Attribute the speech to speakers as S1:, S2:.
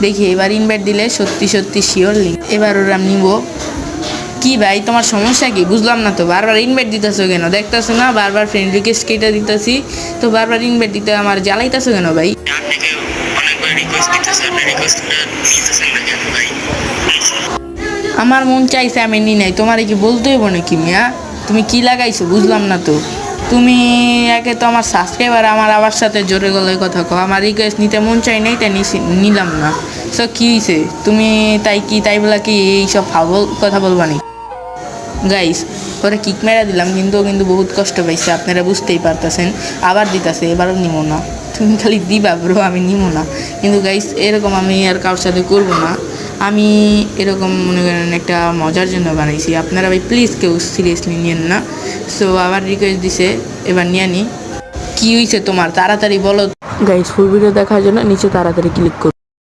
S1: দেখি এবার ইনভাইট দিলে সত্যি সত্যি শিওরলি এবার ওরা নিব। কি ভাই তোমার সমস্যা কি বুঝলাম না তো, বারবার ইনভাইট দিতেছো কেন? দেখতেছো না বারবার ফ্রেন্ড রিকোয়েস্ট কেটে দিতেছি, তো বারবার ইনভাইট দিতে আমার জ্বালাইতেছো কেন ভাই? আমার মন চাইছে আমি নি নাই, তোমার কি বলতে হইব নাকি মিয়া? তুমি কি লাগাইছো বুঝলাম না তো। তুমি একে তো আমার সাবস্ক্রাইবার, আমার আবার সাথে জোরে গলায় কথা কও, আমার রিকোয়েস্ট নিতে মন চাই নাই তাই নিলাম না। সো কী হয়েছে? তুমি তাই বলা কি এইসব ফাউল কথা বলবানি? গাইস ওরা কিক মেরা দিলাম, কিন্তু ও কিন্তু বহুত কষ্ট পাইছে, আপনারা বুঝতেই পারতেছেন। আবার দিতেছে, এবারও নিবো না। তুমি খালি দিবা ব্রো, আমি নিবো না। কিন্তু গাইস এরকম আমি আর কারোর সাথে করবো না। আমি এরকম মনে করেন একটা মজার জন্য বানাইছি, আপনারা ভাই প্লিজ কেউ সিরিয়াসলি নিয়েন না। সো আবার রিকোয়েস্ট দিছে, এবার নিয়ে নি। কী হয়েছে তোমার তাড়াতাড়ি বলো। গাইস ফুল ভিডিও দেখার জন্য নিচে তাড়াতাড়ি ক্লিক করুন।